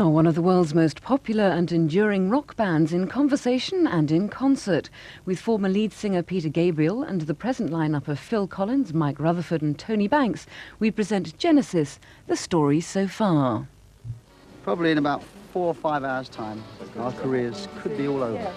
are one of the world's most popular and enduring rock bands in conversation and in concert. With former lead singer Peter Gabriel and the present lineup of Phil Collins, Mike Rutherford and Tony Banks, we present Genesis, the story so far. Probably in about 4 or 5 hours' time, our careers could be all over.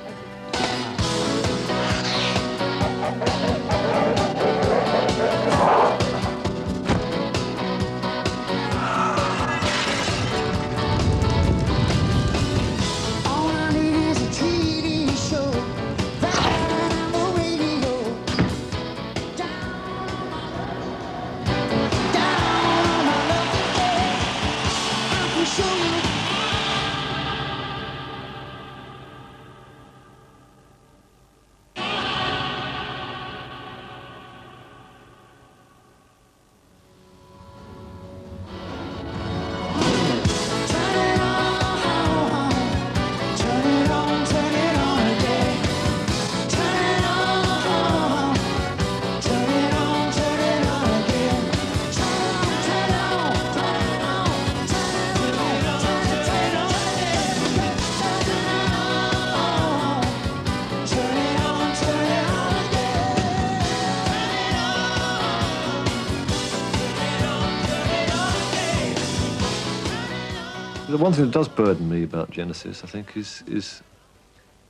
The one thing that does burden me about Genesis, I think, is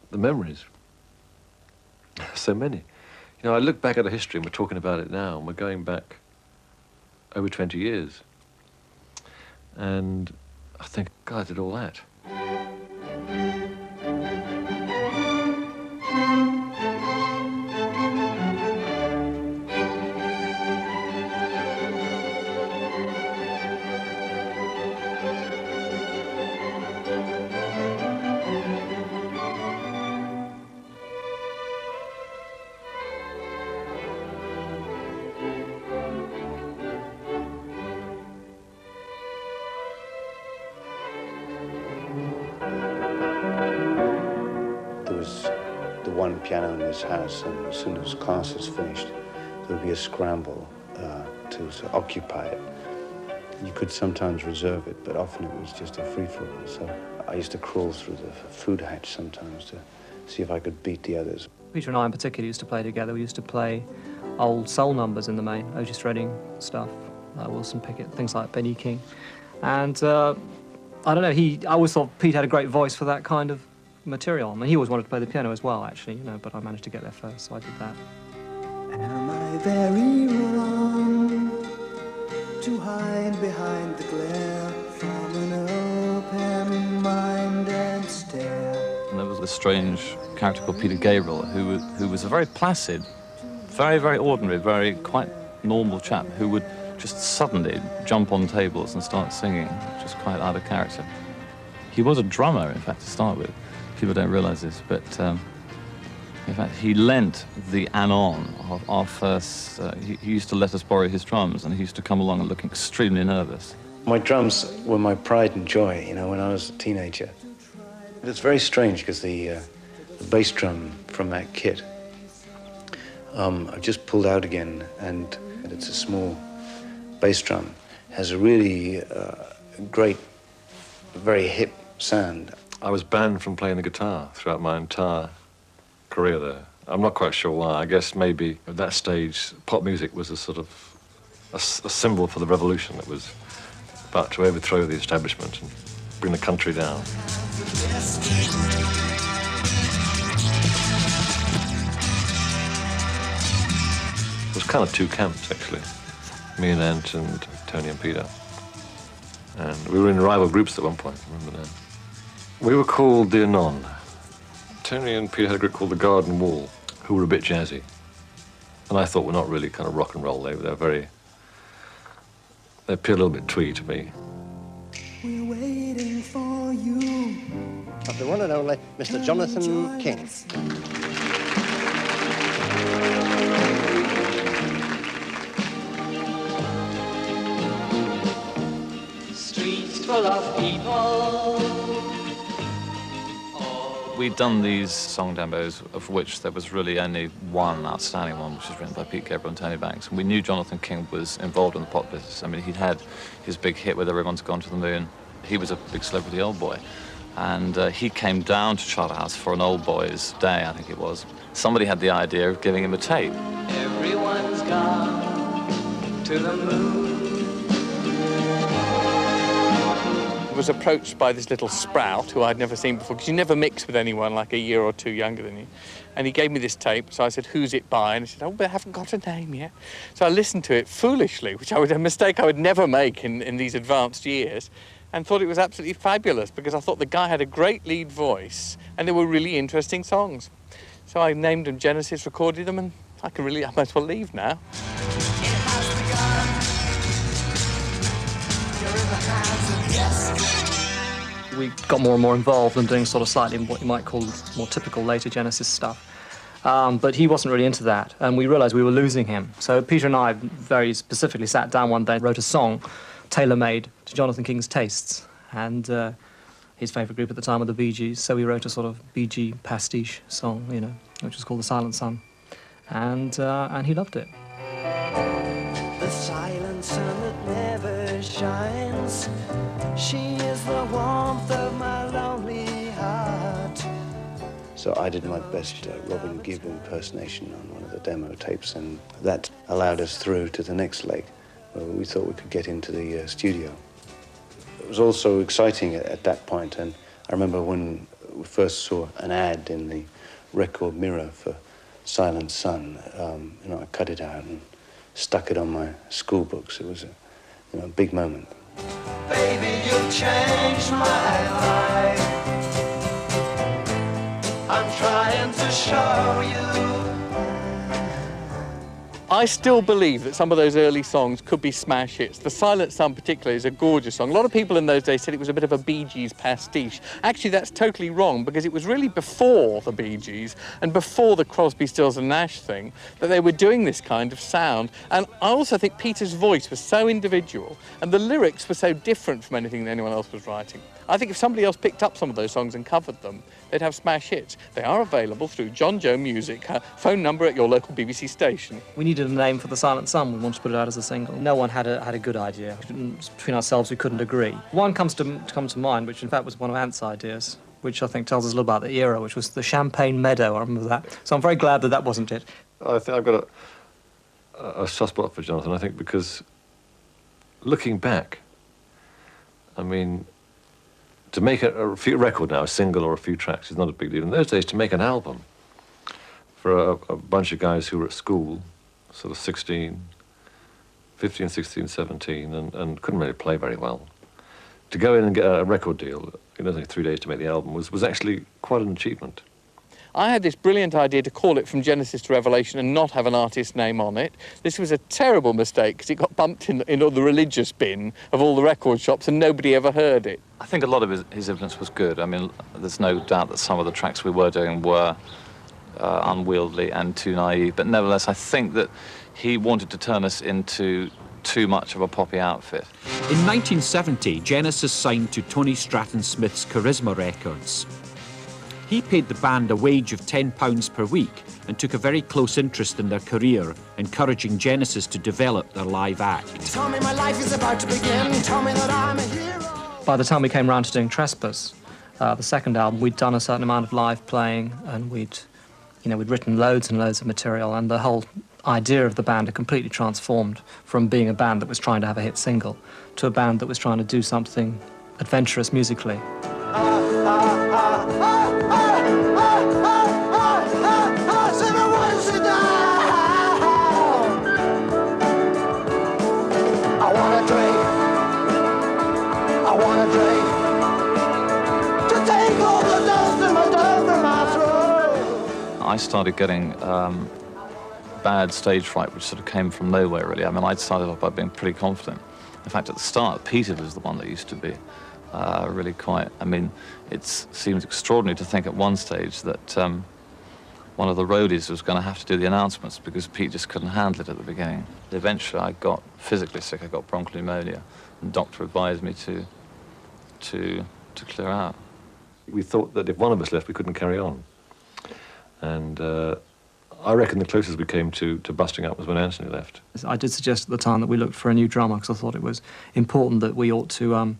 the memories. So many. You know, I look back at the history, and we're talking about it now, and we're going back over 20 years. And I think, God, I did all that. The one piano in this house, and as soon as class was finished, there would be a scramble to occupy it. You could sometimes reserve it, but often it was just a free-for-all. So I used to crawl through the food hatch sometimes to see if I could beat the others. Peter and I in particular used to play together. We used to play old soul numbers in the main, Otis Redding stuff, Wilson Pickett, things like Benny King. And I don't know, I always thought Pete had a great voice for that kind of material. I mean, he always wanted to play the piano as well, actually, you know, but I managed to get there first, so I did that. Am I very wrong to hide behind the glare from an open mind and stare? And there was a strange character called Peter Gabriel, who was a very placid, very, very ordinary, very quite normal chap who would just suddenly jump on tables and start singing, just quite out of character. He was a drummer, in fact, to start with. People don't realize this, but in fact, he lent the anon of our first. He used to let us borrow his drums, and he used to come along and look extremely nervous. My drums were my pride and joy, you know, when I was a teenager. It's very strange because the bass drum from that kit, I've just pulled out again, and it's a small bass drum. Has a really great, very hip sound. I was banned from playing the guitar throughout my entire career there. I'm not quite sure why. I guess maybe at that stage, pop music was a sort of a symbol for the revolution that was about to overthrow the establishment and bring the country down. It was kind of two camps, actually. Me and Ant and Tony and Peter. And we were in rival groups at one point, remember that? We were called the Anon. Tony and Peter had a group called the Garden Wall, who were a bit jazzy. And I thought were not really kind of rock and roll. They appeared a little bit twee to me. We're waiting for you. Of the one and only Mr. Jonathan King. Streets full of people. We'd done these song demos, of which there was really only one outstanding one, which was written by Pete Gabriel and Tony Banks. And we knew Jonathan King was involved in the pop business. I mean, he'd had his big hit with Everyone's Gone to the Moon, He was a big celebrity old boy, and he came down to Charterhouse for an old boys' day, I think it was. Somebody had the idea of giving him a tape. Everyone's gone to the moon. I was approached by this little sprout who I'd never seen before, because you never mix with anyone like a year or two younger than you. And he gave me this tape, so I said, "Who's it by?" And he said, "Oh, but I haven't got a name yet." So I listened to it foolishly, which a mistake I would never make in these advanced years, and thought it was absolutely fabulous, because I thought the guy had a great lead voice, and they were really interesting songs. So I named them Genesis, recorded them, and I might as well leave now. We got more and more involved in doing sort of slightly what you might call more typical later Genesis stuff. But he wasn't really into that, and we realised we were losing him. So Peter and I very specifically sat down one day and wrote a song tailor-made to Jonathan King's tastes, and his favourite group at the time were the Bee Gees, so we wrote a sort of Bee Gee pastiche song, you know, which was called The Silent Sun, and he loved it. The silent sun that never shines, she is the warmth of my lonely heart. So I did my best Robin Gibb impersonation on one of the demo tapes, and that allowed us through to the next leg, where we thought we could get into the studio. It was also exciting at that point, and I remember when we first saw an ad in the Record Mirror for Silent Sun, you know, I cut it out and stuck it on my school books. It was a big moment. Baby, you changed my life. I'm trying to show you. I still believe that some of those early songs could be smash hits. The Silent Sun particularly is a gorgeous song. A lot of people in those days said it was a bit of a Bee Gees pastiche. Actually, that's totally wrong, because it was really before the Bee Gees and before the Crosby, Stills and Nash thing that they were doing this kind of sound. And I also think Peter's voice was so individual and the lyrics were so different from anything that anyone else was writing. I think if somebody else picked up some of those songs and covered them, they'd have smash hits. They are available through John Joe Music, phone number at your local BBC station. We needed a name for The Silent Sun. We wanted to put it out as a single. No one had a good idea. Between ourselves, we couldn't agree. One come to mind, which in fact was one of Ant's ideas, which I think tells us a little about the era, which was the Champagne Meadow. I remember that. So I'm very glad that that wasn't it. I think I've got a soft spot for Jonathan, I think, because looking back, I mean, to make a record now, a single or a few tracks, is not a big deal. In those days, to make an album for a bunch of guys who were at school, sort of 15, 16, 17, and couldn't really play very well, to go in and get a record deal, it only 3 days to make the album, was actually quite an achievement. I had this brilliant idea to call it From Genesis to Revelation and not have an artist name on it. This was a terrible mistake, because it got bumped in the religious bin of all the record shops and nobody ever heard it. I think a lot of his influence was good. I mean, there's no doubt that some of the tracks we were doing were unwieldy and too naive, but nevertheless, I think that he wanted to turn us into too much of a poppy outfit. In 1970, Genesis signed to Tony Stratton Smith's Charisma Records. He paid the band a wage of £10 per week and took a very close interest in their career, encouraging Genesis to develop their live act. Tell me my life is about to begin. Tell me that I'm a hero. By the time we came round to doing Trespass, the second album, we'd done a certain amount of live playing, and we'd written loads and loads of material, and the whole idea of the band had completely transformed from being a band that was trying to have a hit single to a band that was trying to do something adventurous musically. I started getting bad stage fright, which sort of came from nowhere, really. I mean, I'd started off by being pretty confident. In fact, at the start, Peter was the one that used to be really quite... I mean, it seems extraordinary to think at one stage that one of the roadies was going to have to do the announcements because Pete just couldn't handle it at the beginning. Eventually, I got physically sick. I got bronchial pneumonia, and the doctor advised me to clear out. We thought that if one of us left, we couldn't carry on. And I reckon the closest we came to busting up was when Anthony left. I did suggest at the time that we looked for a new drummer, because I thought it was important that we ought to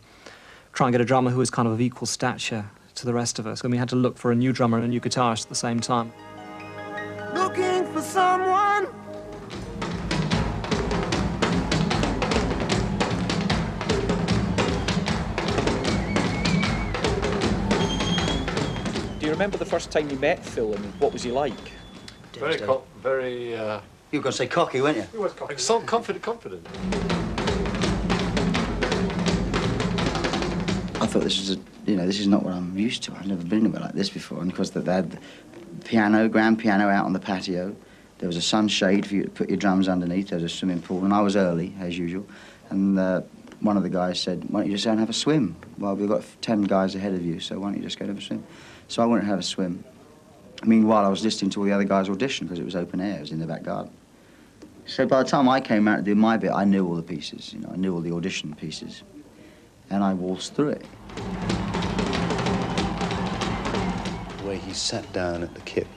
try and get a drummer who was kind of equal stature to the rest of us. And we had to look for a new drummer and a new guitarist at the same time. Looking for someone. Do you remember the first time you met Phil and what was he like? Very. You were going to say cocky, weren't you? He was cocky. So confident. I thought this was this is not what I'm used to. I've never been anywhere like this before. And because they had the piano, grand piano out on the patio. There was a sunshade for you to put your drums underneath. There was a swimming pool, and I was early, as usual. And one of the guys said, why don't you just go and have a swim? Well, we've got 10 guys ahead of you, so why don't you just go and have a swim? So I went and had a swim. Meanwhile, I was listening to all the other guys audition because it was open air. It was in the back garden. So by the time I came out to do my bit, I knew all the pieces. I knew all the audition pieces. And I waltzed through it. The way he sat down at the kit,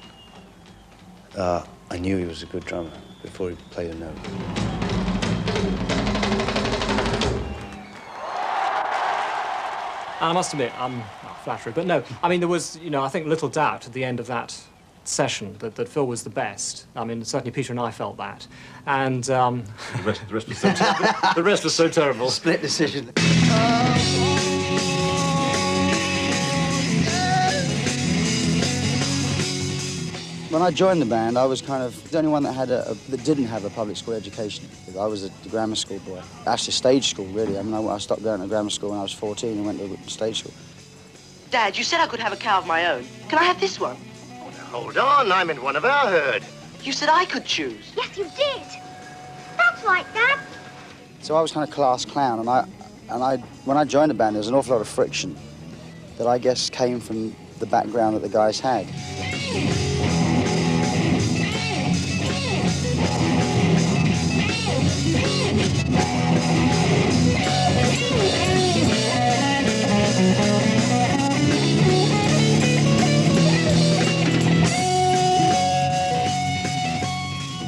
I knew he was a good drummer before he played a note. And I must admit, I'm not flattered, but no, I mean, there was, I think little doubt at the end of that session that Phil was the best. I mean, certainly Peter and I felt that. And the rest was so terrible. The rest was so terrible. Split decision. When I joined the band, I was kind of the only one that didn't have a public school education. I was a grammar school boy. Actually, stage school, really. I mean, I stopped going to grammar school when I was 14 and went to stage school. Dad, you said I could have a cow of my own. Can I have this one? Hold on, I'm in one of our herd. You said I could choose. Yes, you did. That's right, Dad. So I was kind of class clown, and when I joined the band, there was an awful lot of friction that I guess came from the background that the guys had.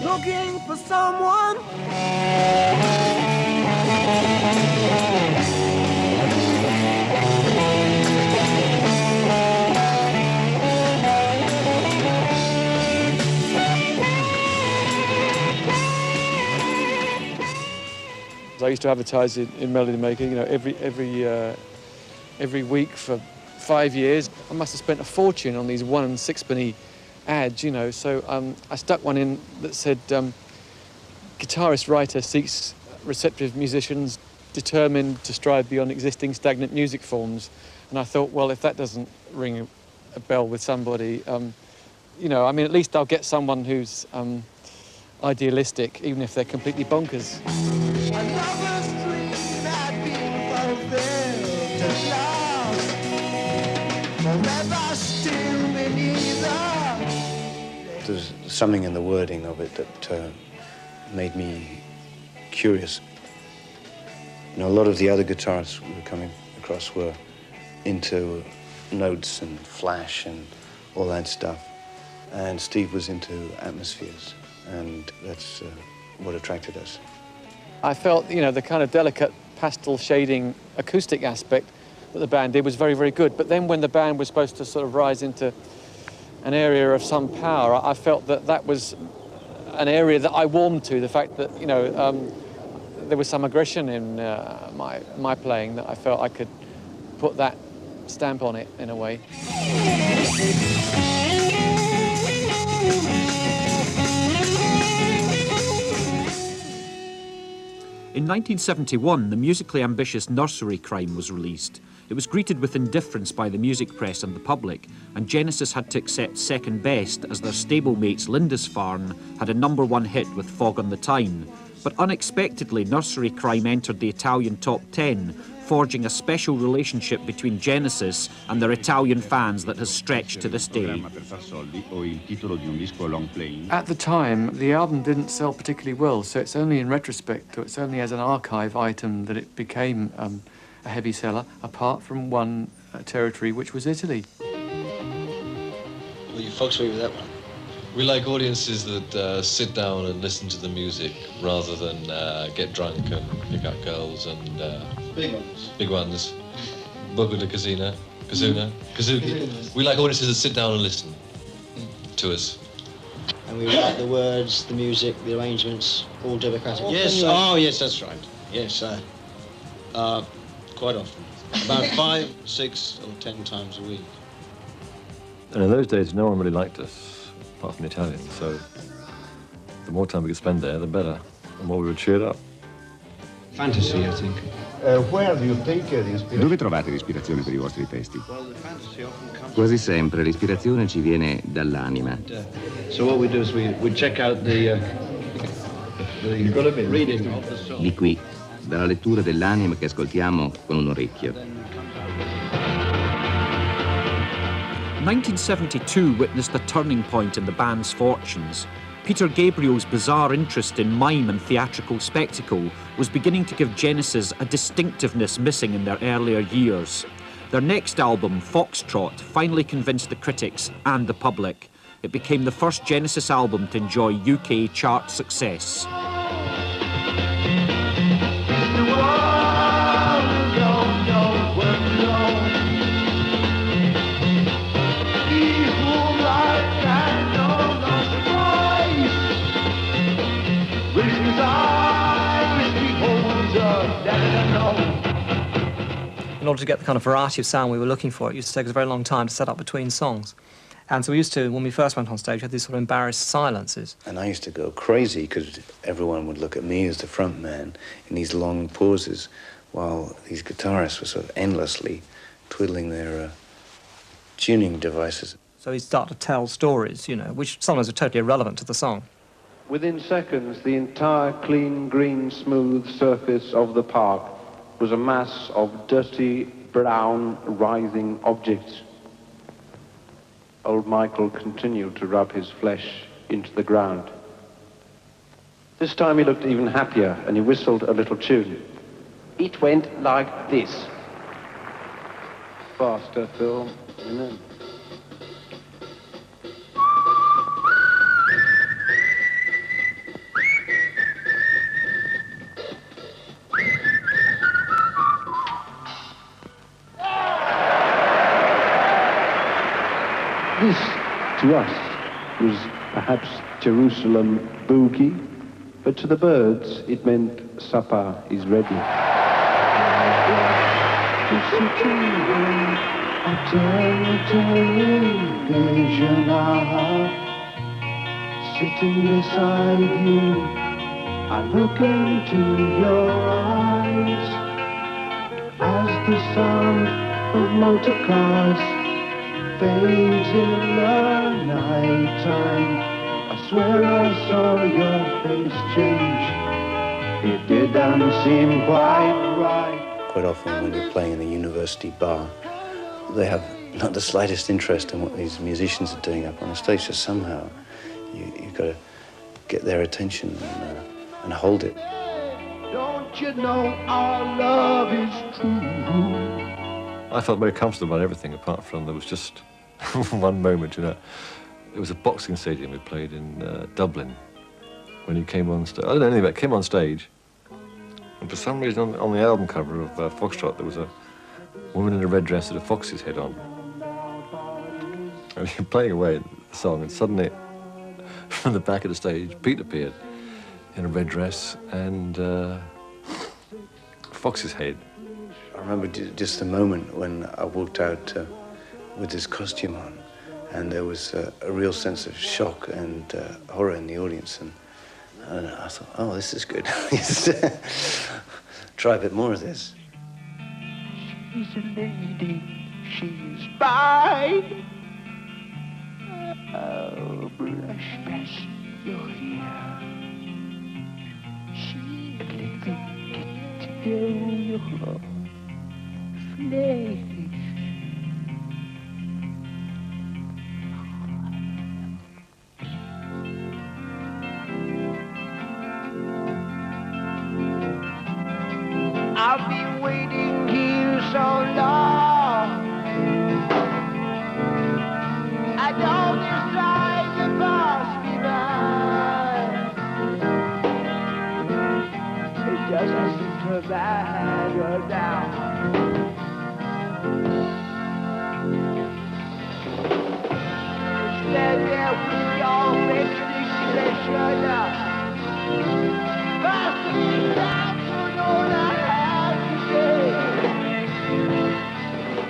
Looking for someone. I used to advertise in Melody Maker, every week for 5 years. I must have spent a fortune on these 1 and 6penny ads, So I stuck one in that said, guitarist writer seeks receptive musicians determined to strive beyond existing stagnant music forms. And I thought, well, if that doesn't ring a bell with somebody, at least I'll get someone who's idealistic, even if they're completely bonkers. There's something in the wording of it that made me curious. A lot of the other guitarists we were coming across were into notes and flash and all that stuff. And Steve was into atmospheres, and that's what attracted us. I felt, the kind of delicate pastel shading acoustic aspect that the band did was very, very good. But then when the band was supposed to sort of rise into an area of some power, I felt that was an area that I warmed to, the fact that, there was some aggression in my playing that I felt I could put that stamp on it in a way. In 1971, the musically ambitious Nursery Crime was released. It was greeted with indifference by the music press and the public, and Genesis had to accept second best as their stablemates Lindisfarne had a #1 hit with Fog on the Tyne. But unexpectedly, Nursery Crime entered the Italian top 10, forging a special relationship between Genesis and their Italian fans that has stretched to this day. At the time, the album didn't sell particularly well, so it's only in retrospect, or it's only as an archive item that it became a heavy seller, apart from one territory, which was Italy. Well, you folks agree with that one. We like audiences that sit down and listen to the music rather than get drunk and pick up girls and... Big ones. Big ones. Bogu de Kazina, Kazuna, Kazuki. We like audiences that sit down and listen to us. And we write the words, the music, the arrangements, all democratically. Yes, oh yes, that's right. Yes, quite often. About 5, 6 or 10 times a week. And in those days, no one really liked us, apart from the Italians, so the more time we could spend there, the better, the more we were cheered up. Fantasy, I think. Where do you take the inspiration? Dove trovate l'ispirazione per I vostri testi? Quasi sempre l'ispirazione ci viene dall'anima. So what we do is we check out the reading of the song. Di qui, dalla lettura dell'anima che ascoltiamo con un orecchio. 1972 witnessed a turning point in the band's fortunes. Peter Gabriel's bizarre interest in mime and theatrical spectacle was beginning to give Genesis a distinctiveness missing in their earlier years. Their next album, Foxtrot, finally convinced the critics and the public. It became the first Genesis album to enjoy UK chart success. In order to get the kind of variety of sound we were looking for, it used to take us a very long time to set up between songs. And so we used to, when we first went on stage, had these sort of embarrassed silences. And I used to go crazy because everyone would look at me as the front man in these long pauses while these guitarists were sort of endlessly twiddling their tuning devices. So he'd start to tell stories, you know, which sometimes were totally irrelevant to the song. Within seconds, the entire clean, green, smooth surface of the park was a mass of dirty, brown, writhing objects. Old Michael continued to rub his flesh into the ground. This time he looked even happier, and he whistled a little tune. It went like this. Faster, Phil. This, to us, was perhaps Jerusalem boogie, but to the birds it meant supper is ready. Sitting beside you, I look into your eyes as the sound of motor cars fades in the nighttime. I swear I saw your face change. It didn't seem quite right. Quite often when you're playing in a university bar, they have not the slightest interest in what these musicians are doing up on the stage, so somehow you've got to get their attention and hold it. Don't you know our love is true? I felt very comfortable about everything, apart from there was just one moment, you know. It was a boxing stadium we played in Dublin when he came on stage. I don't know anything about it. Came on stage, and for some reason on the album cover of Foxtrot there was a woman in a red dress with a fox's head on. And we were playing away the song, and suddenly from the back of the stage, Pete appeared in a red dress and fox's head. I remember just the moment when I walked out with this costume on, and there was a real sense of shock and horror in the audience, and I thought, oh, this is good. Try a bit more of this. She's a lady, she's fine. Oh, blush past your hair. She's living it till your flesh. I've been waiting here so long. I don't decide to pass me by. It doesn't seem to matter now.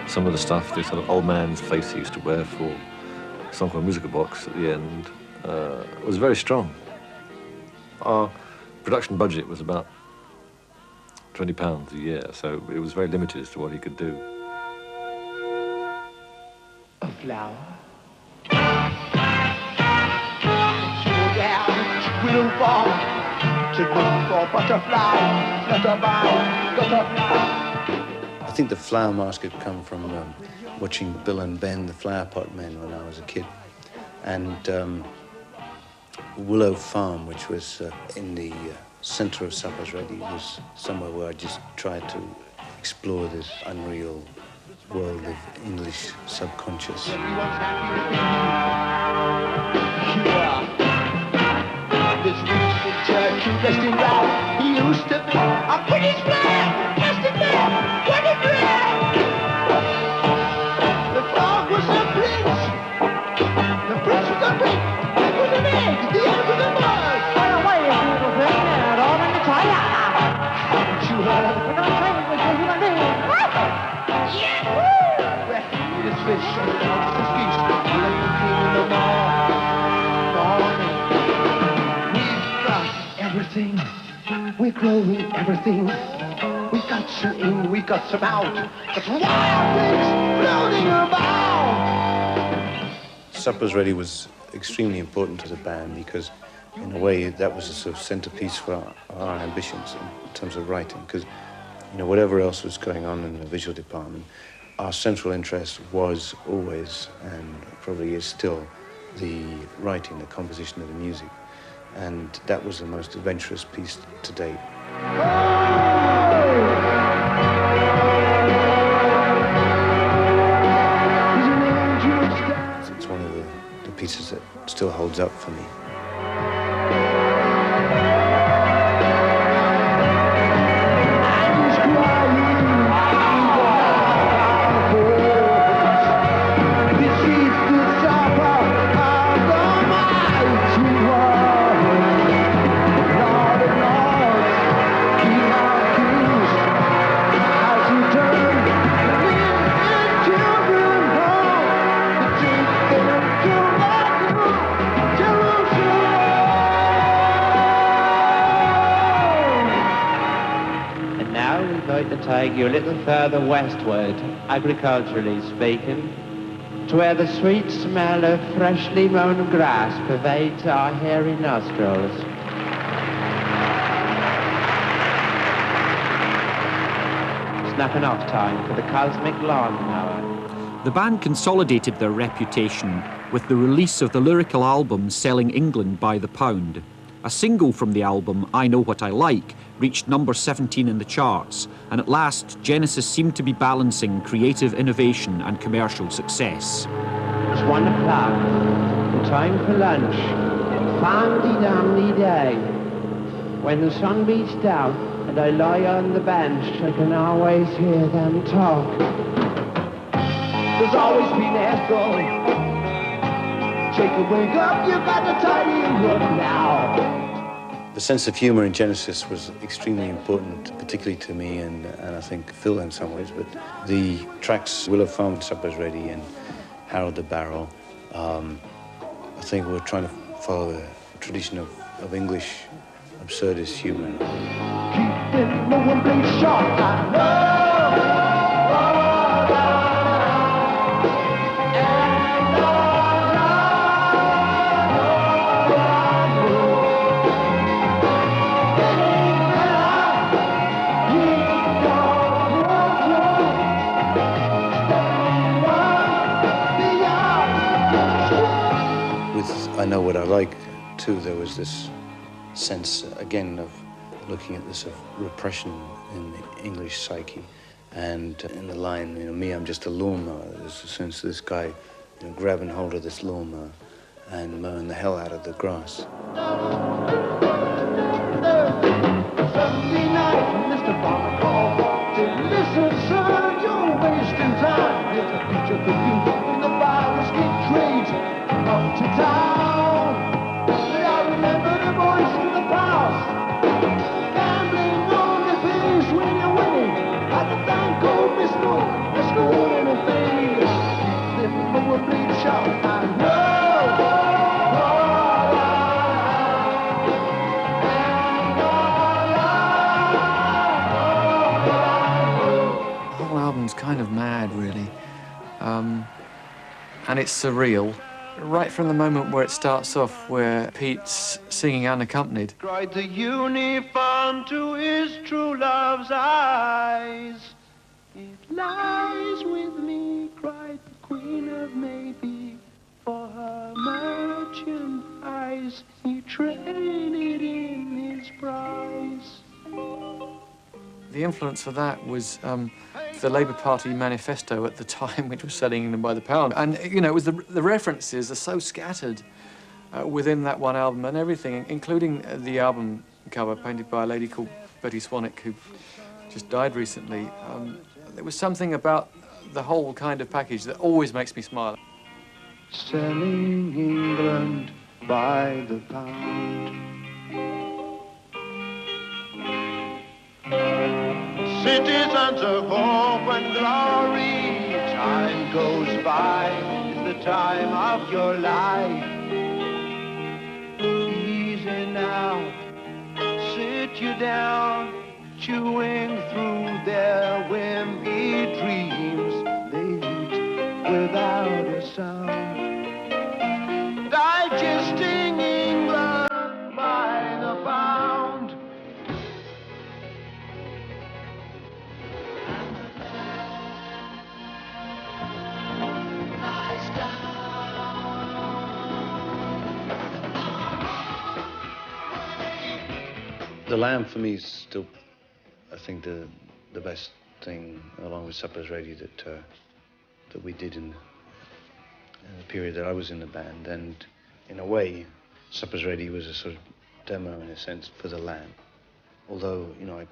some of the stuff, the sort of old man's face he used to wear for a song called Musical Box at the end, was very strong. Our production budget was about £20 a year, so it was very limited as to what he could do. A flower. Slow down, will fall. To look for butterfly, butterfly, butterfly. I think the flower mask had come from watching Bill and Ben, the Flower Pot Men, when I was a kid. And Willow Farm, which was in the centre of Suppers Ready, was somewhere where I just tried to explore this unreal world of English subconscious. This church investing round, he used to be a British flag, just a man, what a flag! The frog was a prince, the prince was a prince, it was an egg, the egg was a bug. Well, wait a little bit, now, all in the toilet. Haven't you heard? We're not playing with you, human beings. Yahoo! This fish, this feast, looking in the morning. Everything, we're growing everything. We got some in, we got some out. Got wild things floating about. Suppers Ready was extremely important to the band because, in a way, that was a sort of centerpiece for our ambitions in terms of writing. Because, you know, whatever else was going on in the visual department, our central interest was always, and probably is still, the writing, the composition of the music. And that was the most adventurous piece to date. It's one of the pieces that still holds up for me. Take you a little further westward, agriculturally speaking, to where the sweet smell of freshly mown grass pervades our hairy nostrils. Snapping off time for the cosmic lawnmower. The band consolidated their reputation with the release of the lyrical album Selling England by the Pound. A single from the album, I Know What I Like, reached number 17 in the charts, and at last Genesis seemed to be balancing creative innovation and commercial success. It's 1 o'clock, time for lunch, famdy-damny day. When the sun beats down and I lie on the bench, I can always hear them talk. There's always been echo. Take a wake up, you got to tidy and run now. The sense of humour in Genesis was extremely important, particularly to me and I think Phil in some ways, but the tracks Willow Farm, Suppers Ready and Harold the Barrel, I think we're trying to follow the tradition of English absurdist humour. Keeping no one being shot, I know. I Know What I Like, too, there was this sense, again, of looking at this of repression in the English psyche. And in the line, you know, me, I'm just a lawnmower, there's a sense of this guy, you know, grabbing hold of this lawnmower and mowing the hell out of the grass. Sunday night, Mr. Farmer called. Said, listen, son, you're wasting time. There's a picture for you in the virus get trades up to town. I remember the voice in the past. Gambling on the face when you're winning. At the bank, old Miss Noel, and it's surreal. Right from the moment where it starts off, where Pete's singing unaccompanied. Cried the unicorn to his true love's eyes. It lies with me, cried the queen of Maybe. For her merchandise, he traded in his prize. The influence of that was the Labour Party manifesto at the time, which was selling England by the pound. And, you know, it was the references are so scattered within that one album and everything, including the album cover painted by a lady called Betty Swanwick, who just died recently. There was something about the whole kind of package that always makes me smile. Selling England by the pound. Citizens of hope and glory, time goes by, it's the time of your life. Easy now, sit you down, chewing through their wimpy dreams. They eat without a sound, digesting England by the pound. The Lamb for me is still, I think, the best thing, along with Supper's Ready, that we did in the period that I was in the band. And in a way, Supper's Ready was a sort of demo, in a sense, for the Lamb. Although, you know,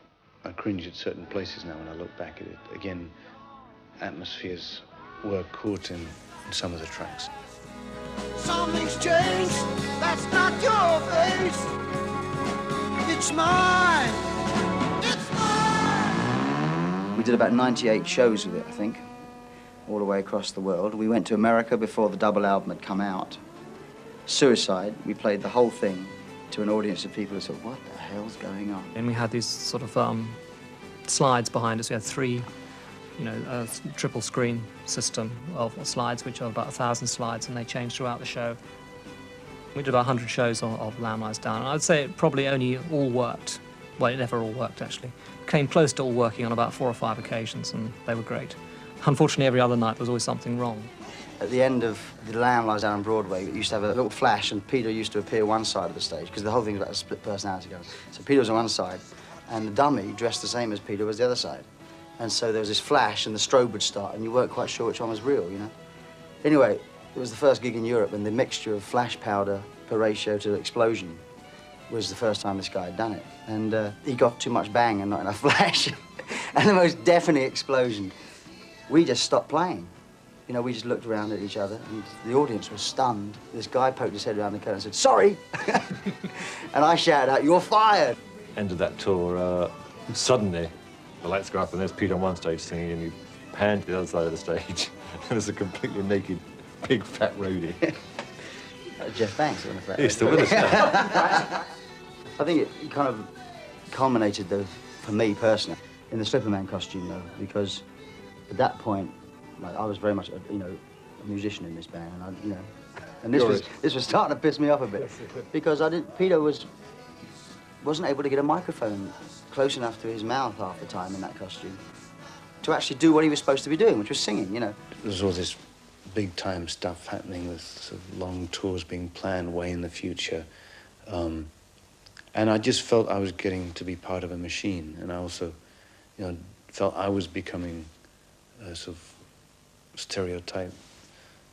I cringe at certain places now when I look back at it. Again, atmospheres were caught in some of the tracks. Something's changed, that's not your face. It's mine. It's mine. We did about 98 shows with it, I think, all the way across the world. We went to America before the double album had come out. Suicide, we played the whole thing to an audience of people who said, what the hell's going on? And we had these sort of slides behind us. We had three, you know, a triple screen system of slides, which are about 1,000 slides, and they changed throughout the show. We did about 100 shows of Lamb Lies Down, and I'd say it probably only all worked. Well, it never all worked, actually. Came close to all working on about 4 or 5 occasions, and they were great. Unfortunately, every other night there was always something wrong. At the end of The Lamb Lies Down on Broadway, it used to have a little flash, and Peter used to appear one side of the stage, because the whole thing was about a split personality going. So Peter was on one side, and the dummy, dressed the same as Peter, was the other side. And so there was this flash, and the strobe would start, and you weren't quite sure which one was real, you know? Anyway, it was the first gig in Europe, and the mixture of flash powder per ratio to explosion was the first time this guy had done it. And he got too much bang and not enough flash. And the most deafening explosion. We just stopped playing. You know, we just looked around at each other, and the audience was stunned. This guy poked his head around the curtain and said, sorry! And I shouted out, you're fired! End of that tour, suddenly, the lights go up and there's Peter on one stage singing, and you pan to the other side of the stage, and there's a completely naked, big, fat roadie. Jeff Banks on the flat. He's still with us now. I think it kind of culminated, though, for me personally, in the Slipperman costume, though, because at that point, like, I was very much, you know, a musician in this band, and I, you know, and this was starting to piss me off a bit, because Peter wasn't able to get a microphone close enough to his mouth half the time in that costume to actually do what he was supposed to be doing, which was singing, you know. There's all this big-time stuff happening with sort of long tours being planned way in the future. And I just felt I was getting to be part of a machine. And I also, you know, felt I was becoming a sort of stereotype,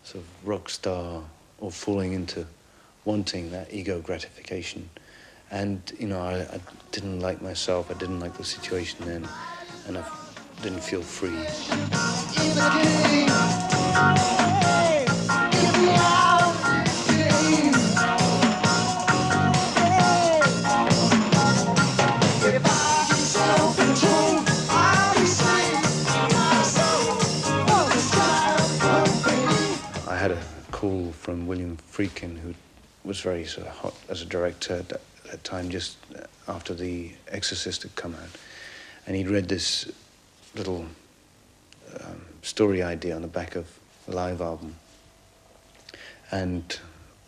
sort of rock star, or falling into wanting that ego gratification. And, you know, I didn't like myself, I didn't like the situation then, and I didn't feel free. I had a call from William Friedkin, who was very sort of hot as a director at that time, just after The Exorcist had come out. And he'd read this little story idea on the back of live album. And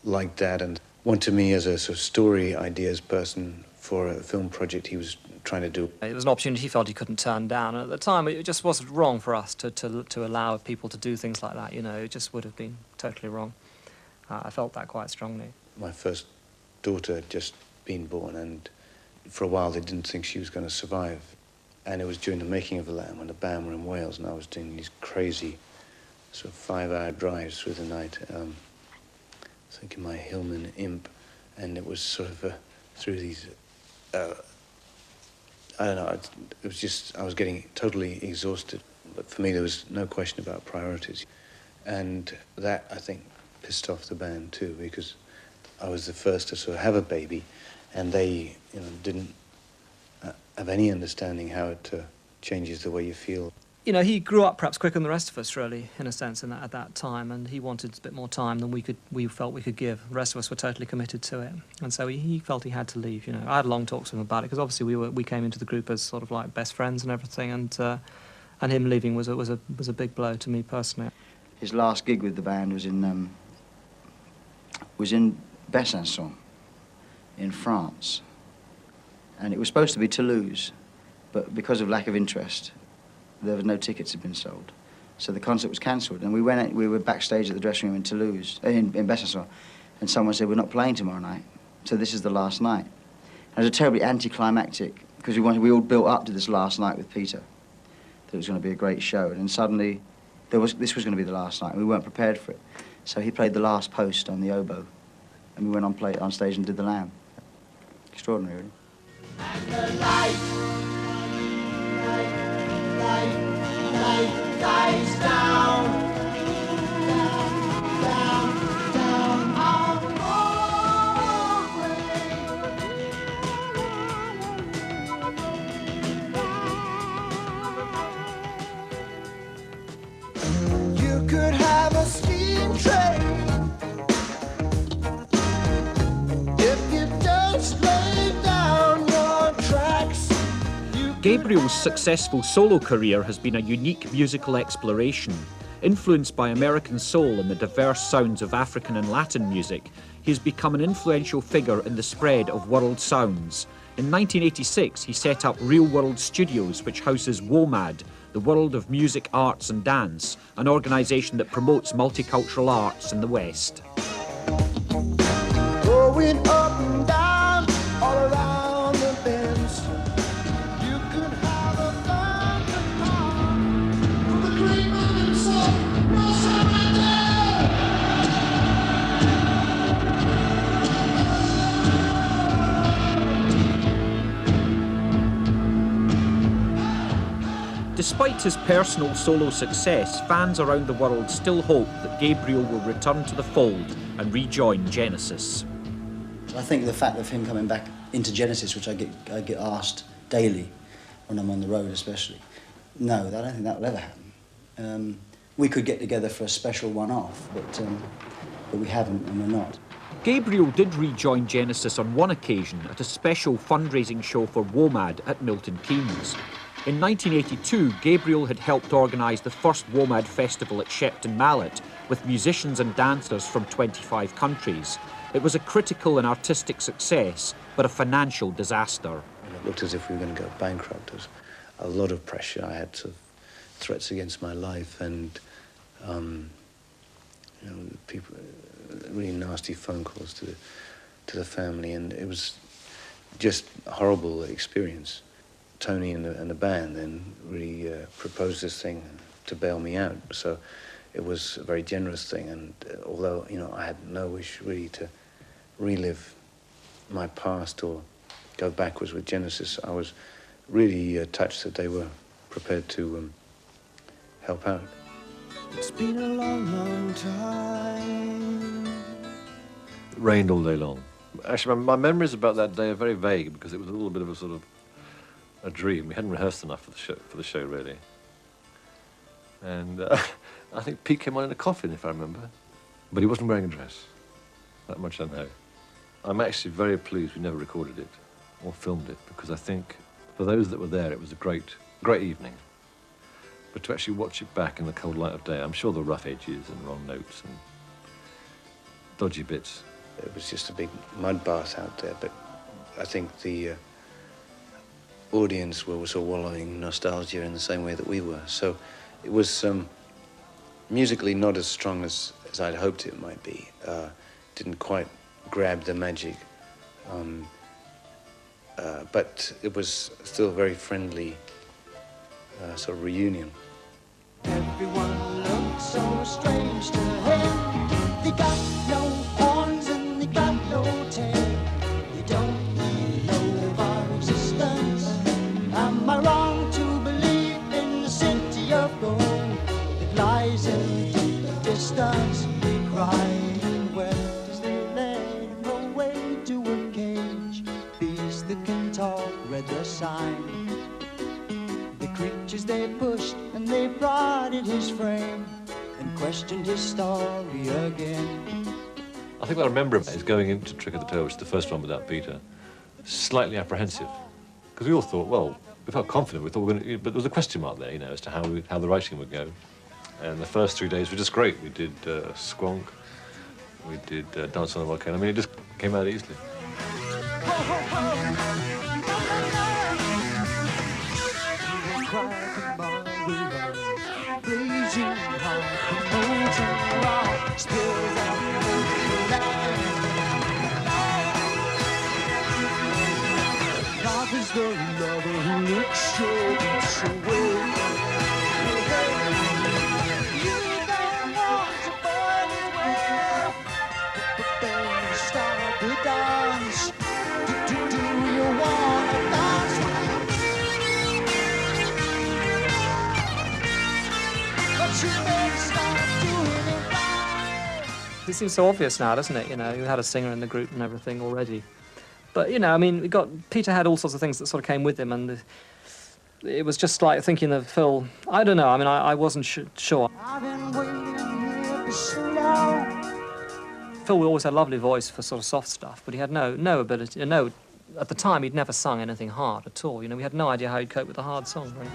liked that and wanted me as a sort of story ideas person for a film project he was trying to do. It was an opportunity he felt he couldn't turn down, and at the time it just wasn't wrong for us to allow people to do things like that, you know, it just would have been totally wrong. I felt that quite strongly. My first daughter had just been born, and for a while they didn't think she was going to survive. And it was during the making of The Lamb when the band were in Wales, and I was doing these crazy sort of 5-hour drives through the night, thinking my Hillman Imp, and it was sort of through these, I don't know, it was just, I was getting totally exhausted. But for me, there was no question about priorities. And that, I think, pissed off the band too, because I was the first to sort of have a baby, and they, you know, didn't have any understanding how it changes the way you feel. You know, he grew up perhaps quicker than the rest of us, really, in a sense, at that time, and he wanted a bit more time than we felt we could give. The rest of us were totally committed to it, and so he felt he had to leave. You know, I had long talks with him about it because obviously we came into the group as sort of like best friends and everything, and him leaving was a big blow to me personally. His last gig with the band was in Besançon, in France, and it was supposed to be Toulouse, but because of lack of interest, there was no tickets had been sold, so the concert was cancelled. And we were backstage at the dressing room in Toulouse, in Besançon, and someone said, "We're not playing tomorrow night, so this is the last night." And it was a terribly anticlimactic, because we all built up to this last night with Peter, that it was going to be a great show, and then suddenly this was going to be the last night, and we weren't prepared for it. So he played the last post on the oboe, and we went on stage and did The Lamb. Extraordinary, really. And the light dies down, on Broadway. You could have a steam train if you just lay down your tracks. Gabriel's successful solo career has been a unique musical exploration. Influenced by American soul and the diverse sounds of African and Latin music, he has become an influential figure in the spread of world sounds. In 1986, he set up Real World Studios, which houses WOMAD, the World of Music, Arts and Dance, an organisation that promotes multicultural arts in the West. Going up and down, all around the bends. You could have a thousand miles from the cream of himself, Despite his personal solo success, fans around the world still hope that Gabriel will return to the fold and rejoin Genesis. I think the fact of him coming back into Genesis, which I get asked daily when I'm on the road especially, no, I don't think that will ever happen. We could get together for a special one-off, but we haven't and we're not. Gabriel did rejoin Genesis on one occasion at a special fundraising show for WOMAD at Milton Keynes. In 1982, Gabriel had helped organise the first WOMAD festival at Shepton Mallet with musicians and dancers from 25 countries. It was a critical and artistic success, but a financial disaster. It looked as if we were going to go bankrupt. There was a lot of pressure. I had sort of threats against my life and, you know, people, really nasty phone calls to the family, and it was just a horrible experience. Tony and the band then really proposed this thing to bail me out. So it was a very generous thing, and although, you know, I had no wish really to relive my past or go backwards with Genesis, I was really touched that they were prepared to help out. It's been a long, long time. It rained all day long. Actually, my memories about that day are very vague because it was a little bit of a sort of a dream. We hadn't rehearsed enough for the show really. And I think Pete came on in a coffin, if I remember. But he wasn't wearing a dress. That much I know. I'm actually very pleased we never recorded it or filmed it, because I think for those that were there, it was a great evening. But to actually watch it back in the cold light of day, I'm sure there were rough edges and wrong notes and dodgy bits. It was just a big mud bath out there, but I think the audience were also wallowing in nostalgia in the same way that we were. So it was musically not as strong as I'd hoped it might be. Didn't quite grab the magic. But it was still a very friendly sort of reunion. Everyone looks so strange to him. They got no horns and they got no tail. They don't know of our existence. Am I wrong to believe in the city of gold that lies in the distance? They cry well as they led him away to a cage. Beasts that can talk read the sign. Creatures they pushed and they prodded his frame and questioned his story again. I think what I remember is going into Trick of the Tail, which is the first one without Peter, slightly apprehensive. Because we all thought, well, we felt confident, we thought we were going to, but there was a question mark there, you know, as to how the writing would go. And the first 3 days were just great. We did Squonk, we did Dance on the Volcano. I mean, it just came out easily. Love is the lover who looks so well. You don't want to fall away, but then you start to dance. Do you want to dance? But you better start doing it right. It seems so obvious now, doesn't it? You know, you had a singer in the group and everything already. But, you know, I mean, Peter had all sorts of things that sort of came with him, and it was just like thinking of Phil. I don't know, I mean, I wasn't sure. I've been waiting here for so long. Phil always had a lovely voice for sort of soft stuff, but he had no ability, at the time he'd never sung anything hard at all. You know, we had no idea how he'd cope with a hard song, really.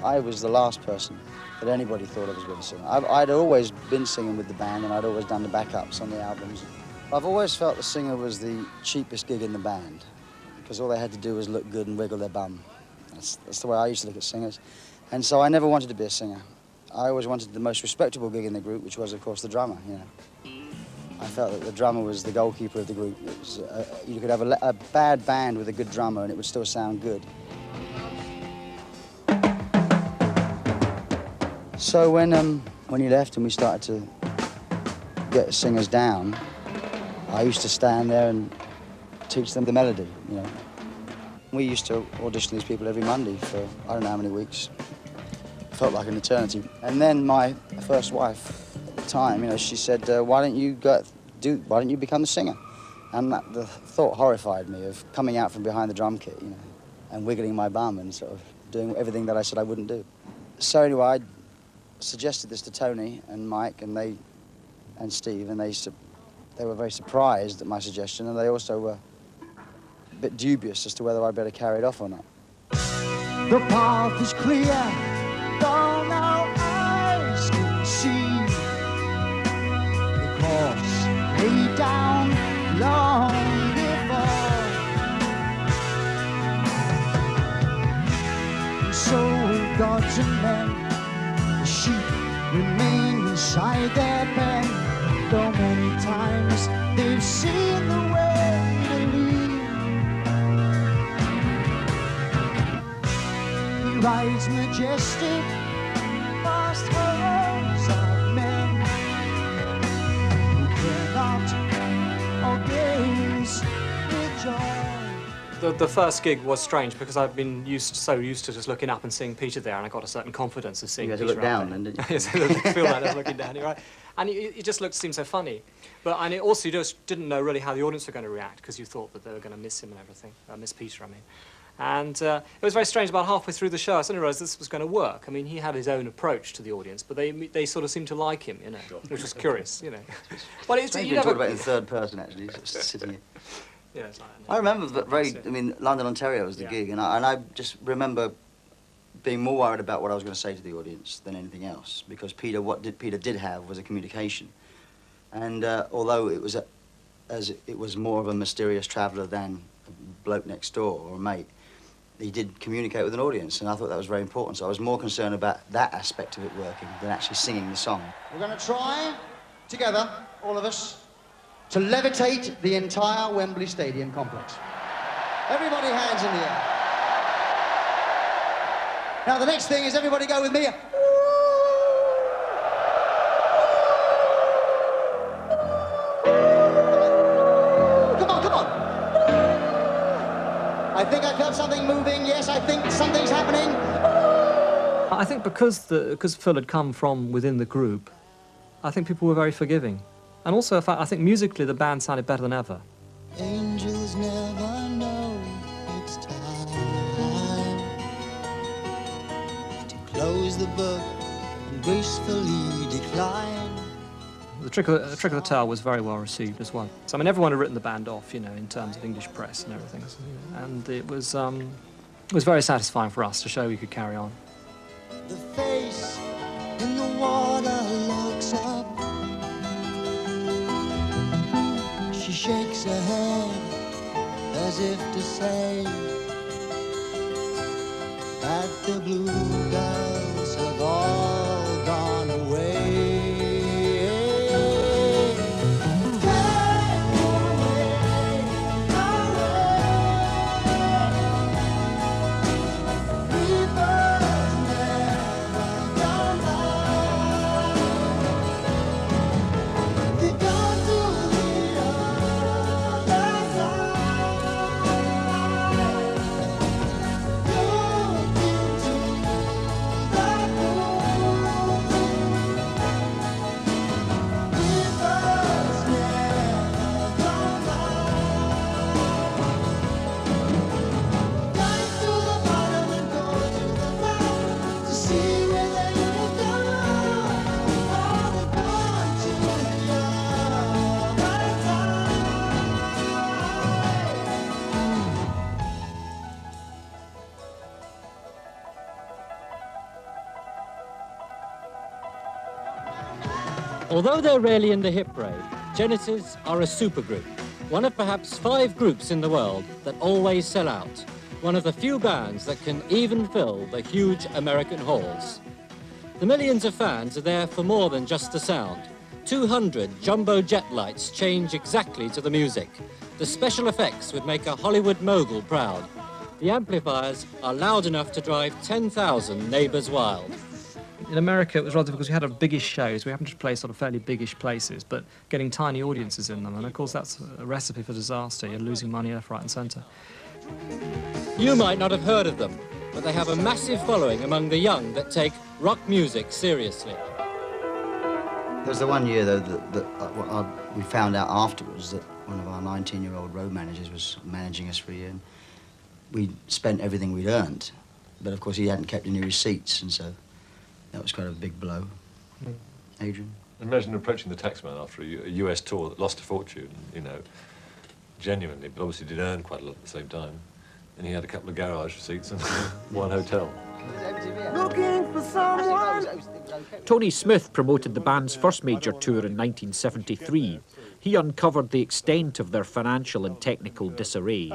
I was the last person that anybody thought I was going to sing. I'd always been singing with the band, and I'd always done the backups on the albums. I've always felt the singer was the cheapest gig in the band, because all they had to do was look good and wiggle their bum. That's the way I used to look at singers. And so I never wanted to be a singer. I always wanted the most respectable gig in the group, which was, of course, the drummer, you know. I felt that the drummer was the goalkeeper of the group. It was, you could have a bad band with a good drummer, and it would still sound good. So when he left and we started to get singers down, I used to stand there and teach them the melody, you know. We used to audition these people every Monday for I don't know how many weeks. It felt like an eternity. And then my first wife at the time, you know, she said, why don't you become the singer? And the thought horrified me of coming out from behind the drum kit, you know, and wiggling my bum and sort of doing everything that I said I wouldn't do. So anyway, I suggested this to Tony and Mike and Steve, and they were very surprised at my suggestion, and they also were a bit dubious as to whether I'd better carry it off or not. The path is clear, though now eyes can see. The course laid down long before. And so with gods and men, the sheep remain inside their pen, though many times they've seen the way to lead. He rides majestic past herds of men who care not or gaze with joy. The first gig was strange because I've been so used to just looking up and seeing Peter there, and I got a certain confidence of seeing You had Peter to look down there. then, didn't you? Yes, I feel like I was looking down, you're right. And it just seemed so funny. And you just didn't know really how the audience were going to react, because you thought that they were going to miss him and everything, miss Peter, I mean. And it was very strange. About halfway through the show, I suddenly realised this was going to work. I mean, he had his own approach to the audience, but they sort of seemed to like him, you know, which was curious, you know. Well, it's you talk about it in third person, actually, just sitting here. Yeah, it's like, I remember I mean, London, Ontario was the gig, and I just remember being more worried about what I was going to say to the audience than anything else, because what Peter did have was a communication. And although it was more of a mysterious traveller than a bloke next door or a mate, he did communicate with an audience, and I thought that was very important. So I was more concerned about that aspect of it working than actually singing the song. We're going to try, together, all of us, to levitate the entire Wembley Stadium complex. Everybody hands in the air. Now the next thing is everybody go with me. I think I felt something moving. Yes, I think something's happening. I think because Phil had come from within the group, I think people were very forgiving. And also, in fact, I think musically the band sounded better than ever. Angels never know it's time to close the book and gracefully decline. The Trick of the Tail was very well received as well. So I mean, everyone had written the band off, you know, in terms of English press and everything. So, you know, and it was very satisfying for us to show we could carry on. The face in the water looks up. She shakes her head as if to say that the blue girls have all gone away. Although they're rarely in the hit parade, Genesis are a supergroup, one of perhaps 5 groups in the world that always sell out, one of the few bands that can even fill the huge American halls. The millions of fans are there for more than just the sound. 200 jumbo jet lights change exactly to the music. The special effects would make a Hollywood mogul proud. The amplifiers are loud enough to drive 10,000 neighbors wild. In America, it was rather because we had our biggest shows. We happened to play sort of fairly biggish places, but getting tiny audiences in them. And of course, that's a recipe for disaster. You're losing money left, right, and centre. You might not have heard of them, but they have a massive following among the young that take rock music seriously. There was the one year, though, that we found out afterwards that one of our 19-year-old road managers was managing us for a year. And we spent everything we'd earned, but of course he hadn't kept any receipts, and so that was quite a big blow. Adrian? Imagine approaching the taxman after a US tour that lost a fortune, you know, genuinely, but obviously did earn quite a lot at the same time. And he had a couple of garage receipts and one hotel. Looking for someone. Tony Smith promoted the band's first major tour in 1973. He uncovered the extent of their financial and technical disarray.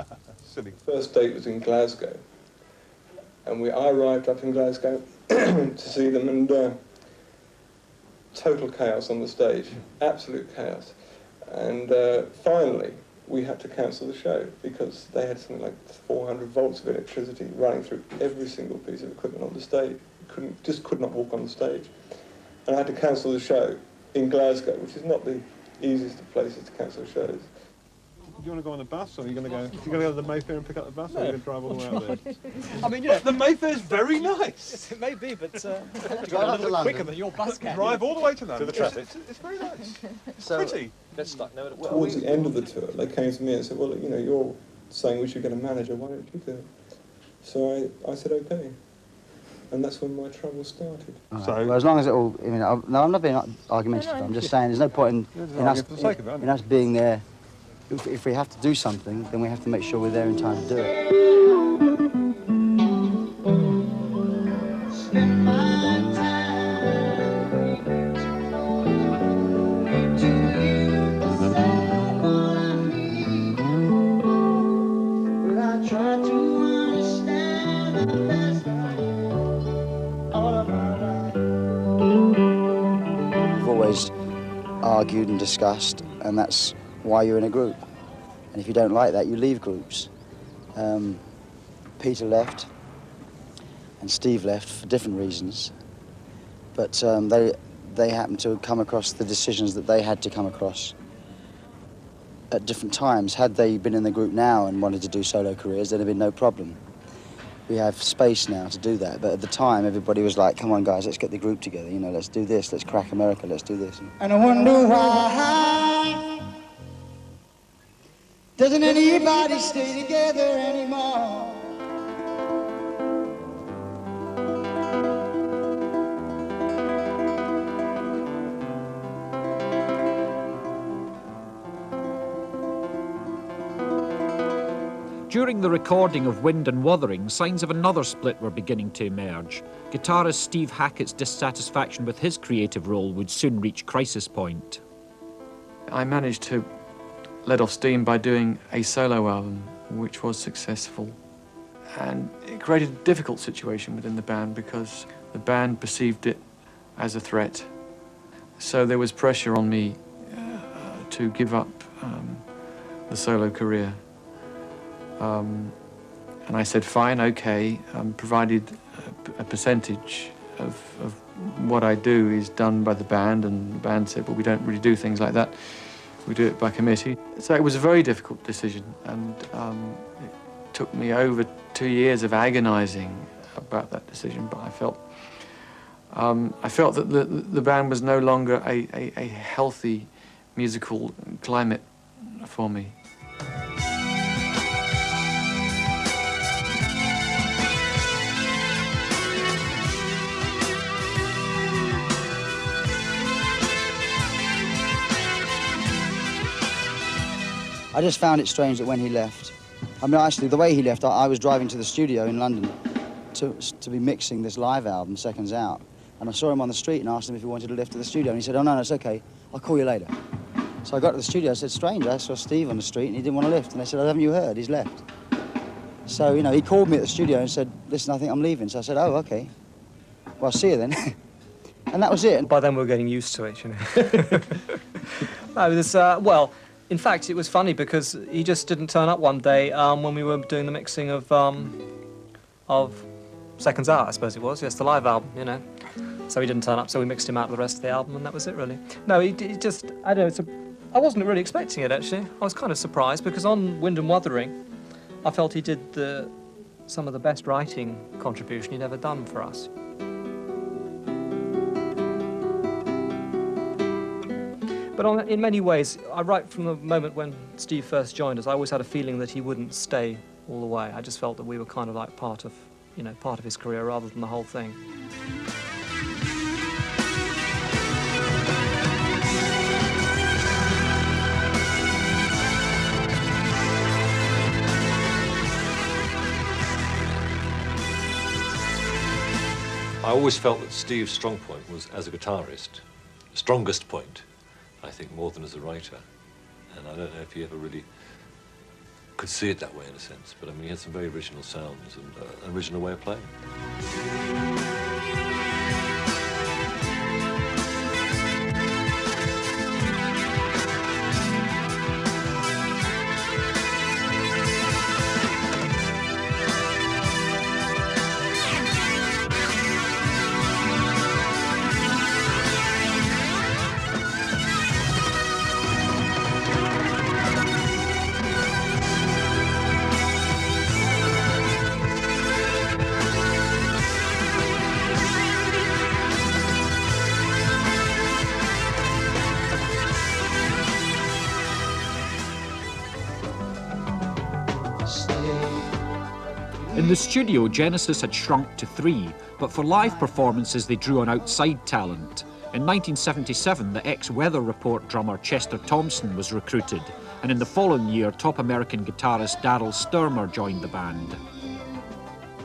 First date was in Glasgow, and I arrived up in Glasgow to see them, and total chaos on the stage, absolute chaos. And finally, we had to cancel the show because they had something like 400 volts of electricity running through every single piece of equipment on the stage. Just could not walk on the stage. And I had to cancel the show in Glasgow, which is not the easiest of places to cancel shows. Do you want to go on the bus, or are you going to go to the Mayfair and pick up the bus, or are you going to drive all the way out there? I mean, yeah, the Mayfair's very nice. It may be, but Drive a up to little London. quicker than your bus can. Drive all the way to London. To the traffic. It's very nice. So, pretty. Get stuck nowhere to go. Towards the end of the tour, they came to me and said, well, you know, you're saying we should get a manager, why don't you do it? So I said okay, and that's when my trouble started. Right. Well, as long as it all, I mean, no, I'm not being argumentative. I'm just saying there's no point in us being there. If we have to do something, then we have to make sure we're there in time to do it. We've always argued and discussed, and that's why you're in a group. And if you don't like that, you leave groups. Peter left, and Steve left for different reasons, but they happened to come across the decisions that they had to come across at different times. Had they been in the group now and wanted to do solo careers, there'd have been no problem. We have space now to do that, but at the time, everybody was like, come on, guys, let's get the group together, you know, let's do this, let's crack America, let's do this. And I wonder why doesn't anybody stay together anymore? During the recording of Wind and Wuthering, signs of another split were beginning to emerge. Guitarist Steve Hackett's dissatisfaction with his creative role would soon reach crisis point. I managed to let off steam by doing a solo album, which was successful. And it created a difficult situation within the band because the band perceived it as a threat. So there was pressure on me to give up the solo career. And I said, fine, okay, provided a percentage of what I do is done by the band, and the band said, well, we don't really do things like that. We do it by committee. So it was a very difficult decision, and it took me over 2 years of agonizing about that decision, but I felt that the band was no longer a healthy musical climate for me. I just found it strange that when he left, I mean, actually, the way he left, I was driving to the studio in London to be mixing this live album, Seconds Out, and I saw him on the street and asked him if he wanted to lift to the studio, and he said, oh, no, it's okay, I'll call you later. So I got to the studio, I said, strange, I saw Steve on the street and he didn't want to lift, and they said, oh, haven't you heard, he's left. So, you know, he called me at the studio and said, listen, I think I'm leaving. So I said, oh, okay, well, I'll see you then. And that was it. By then we were getting used to it, you know. No, this, well, in fact, it was funny because he just didn't turn up one day when we were doing the mixing of Seconds Out, I suppose it was. Yes, the live album, you know. So he didn't turn up, so we mixed him out of the rest of the album, and that was it, really. No, he just, I don't know, I wasn't really expecting it, actually. I was kind of surprised because on Wind and Wuthering, I felt he did some of the best writing contribution he'd ever done for us. But in many ways, right from the moment when Steve first joined us, I always had a feeling that he wouldn't stay all the way. I just felt that we were kind of like part of his career rather than the whole thing. I always felt that Steve's strong point was as a guitarist, the strongest point, I think, more than as a writer. And I don't know if he ever really could see it that way in a sense, but I mean, he had some very original sounds and an original way of playing. In the studio, Genesis had shrunk to 3, but for live performances they drew on outside talent. In 1977, the ex-Weather Report drummer Chester Thompson was recruited, and in the following year, top American guitarist Daryl Sturmer joined the band.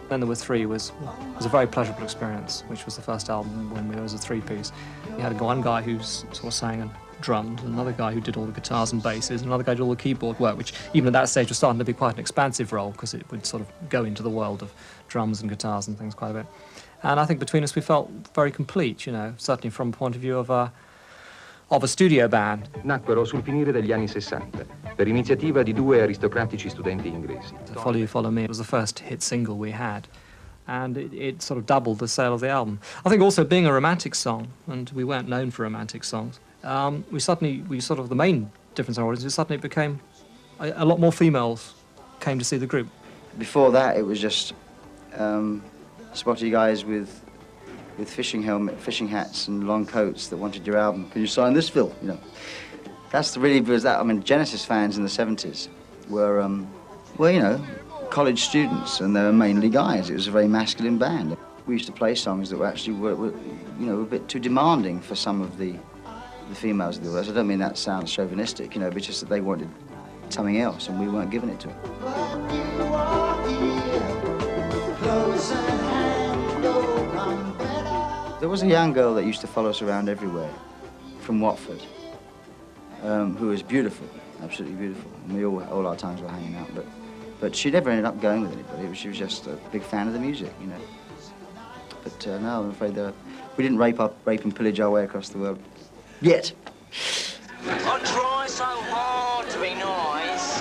Then There Were Three was a very pleasurable experience, which was the first album when we was a three-piece. You had one guy who sort of sang and drummed, another guy who did all the guitars and basses, and another guy who did all the keyboard work, which even at that stage was starting to be quite an expansive role because it would sort of go into the world of drums and guitars and things quite a bit. And I think between us we felt very complete, you know, certainly from a point of view of a studio band. Nacquero sul finire degli anni 60 per iniziativa di due aristocratici studenti inglesi. Follow You, Follow Me, it was the first hit single we had, and it sort of doubled the sale of the album. I think also being a romantic song, and we weren't known for romantic songs, we sort of, the main difference in our audience is suddenly it became a lot more females came to see the group. Before that, it was just spotty guys with fishing hats and long coats that wanted your album. Can you sign this, Phil? You know, that's really was that. I mean, Genesis fans in the '70s were, well, you know, college students, and they were mainly guys. It was a very masculine band. We used to play songs that were actually were you know, a bit too demanding for some of the females of the world. I don't mean that sounds chauvinistic, you know, but just that they wanted something else, and we weren't giving it to them. There was a young girl that used to follow us around everywhere, from Watford, who was beautiful, absolutely beautiful. And we all our times were hanging out, but she never ended up going with anybody. She was just a big fan of the music, you know. But no, I'm afraid we didn't rape and pillage our way across the world. Yet. I try so hard to be nice.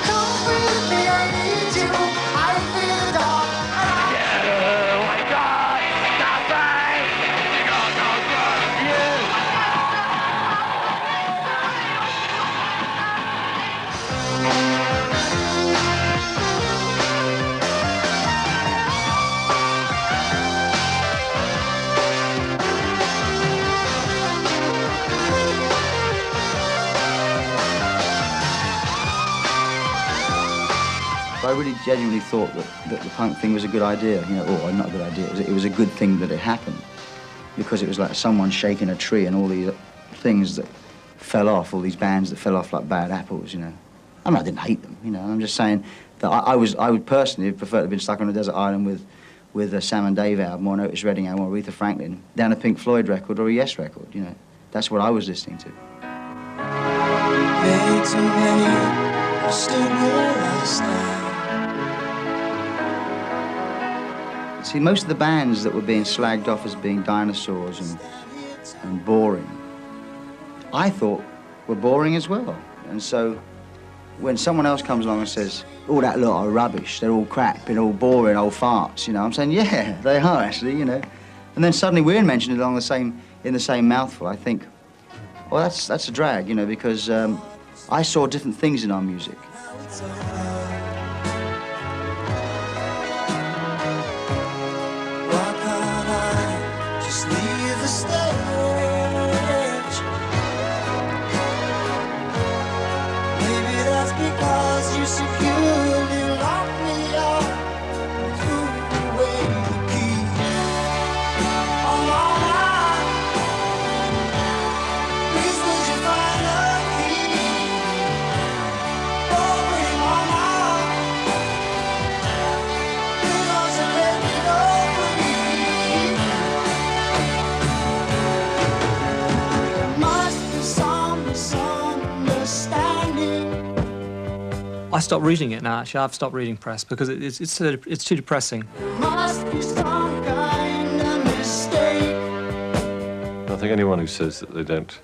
Come with me, I need you. I feel dark. Yeah, I got nothing. You got nothing. I really genuinely thought that the punk thing was a good idea, you know, or not a good idea, it was a good thing that it happened, because it was like someone shaking a tree and all these things that fell off, all these bands that fell off like bad apples, you know. I mean, I didn't hate them, you know, I'm just saying that I would personally prefer to have been stuck on a desert island with a Sam and Dave album, or an Otis Redding album, or Aretha Franklin, down a Pink Floyd record or a Yes record, you know. That's what I was listening to. Way too many stood where I stand. See, most of the bands that were being slagged off as being dinosaurs and boring, I thought were boring as well. And so when someone else comes along and says, oh, that lot are rubbish, they're all crap and all boring old farts, you know, I'm saying, yeah, they are actually, you know. And then suddenly we're mentioned in the same mouthful. I think, well, that's a drag, you know, because I saw different things in our music. I stopped reading it now, actually. I've stopped reading press because it's too depressing. Must be some kind of mistake. I think anyone who says that they don't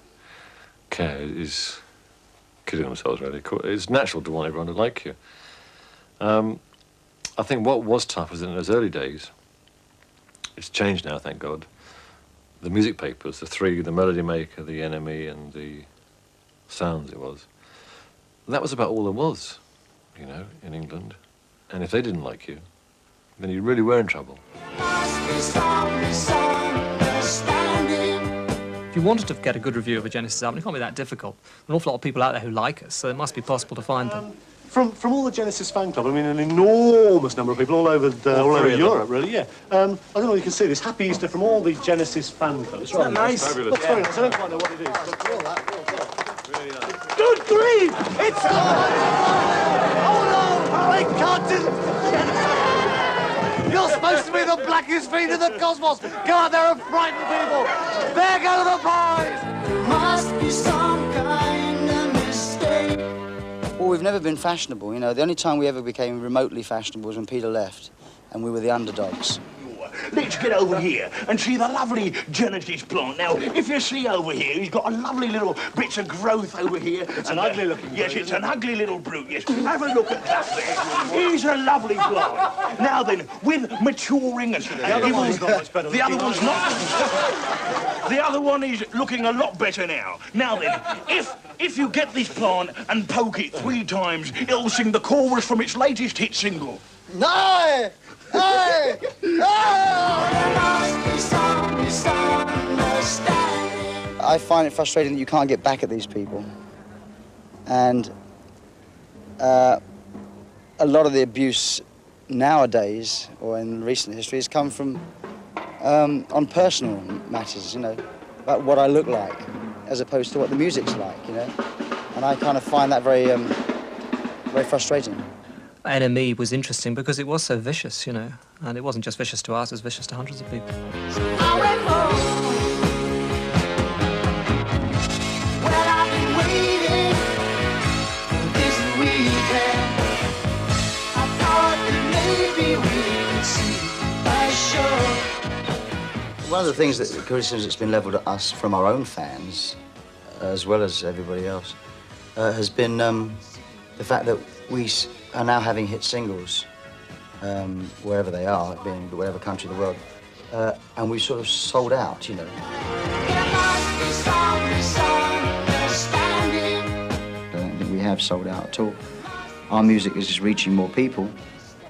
care is kidding themselves, really. It's natural to want everyone to like you. I think what was tough was in those early days. It's changed now, thank God. The music papers, the three, the Melody Maker, the NME, and the Sounds it was. And that was about all there was, you know, in England. And if they didn't like you, then you really were in trouble. Must be some misunderstanding. you wanted to get a good review of a Genesis album, it can't be that difficult. There are an awful lot of people out there who like us, so it must be possible to find them. From all the Genesis fan club, I mean, an enormous number of people all over Europe, really, yeah. I don't know if you can see this. Happy Easter from all the Genesis fan clubs. Isn't that nice? Fabulous. That's very nice. I don't quite know what it is. But Good grief! It's oh no! I can't do You're supposed to be the blackest feet in the cosmos! Go out there and frighten people! There go the boys! Must be some kind of mistake. Well, we've never been fashionable, you know. The only time we ever became remotely fashionable was when Peter left, and we were the underdogs. Let's get over here and see the lovely Genesis plant. Now, if you see over here, he's got a lovely little bits of growth over here. It's an ugly looking Yes, it's an ugly little brute, yes. Have a look at that there. He's a lovely plant. Now then, with maturing and... The other one's not much better. The other one's not... The other one is looking a lot better now. Now then, if you get this plant and poke it 3 times, it'll sing the chorus from its latest hit single. No! Hey! I find it frustrating that you can't get back at these people. And a lot of the abuse nowadays, or in recent history, has come from on personal matters, you know, about what I look like, as opposed to what the music's like, you know. And I kind of find that very, very frustrating. NME was interesting because it was so vicious, you know, and it wasn't just vicious to us, it was vicious to hundreds of people. One of the things that criticisms that's been levelled at us from our own fans, as well as everybody else, has been the fact that we are now having hit singles, wherever they are, being whatever country in the world, and we sort of sold out, you know. I don't think we have sold out at all. Our music is just reaching more people,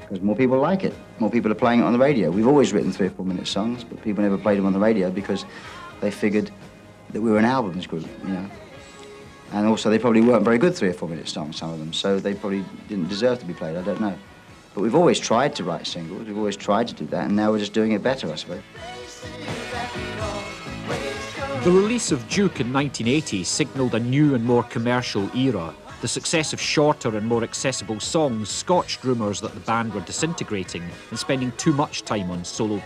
because more people like it. More people are playing it on the radio. We've always written 3 or 4 minute songs, but people never played them on the radio because they figured that we were an albums group, you know. And also, they probably weren't very good 3 or 4 minute songs, some of them, so they probably didn't deserve to be played, I don't know. But we've always tried to write singles, we've always tried to do that, and now we're just doing it better, I suppose. The release of Duke in 1980 signalled a new and more commercial era. The success of shorter and more accessible songs scotched rumours that the band were disintegrating and spending too much time on solo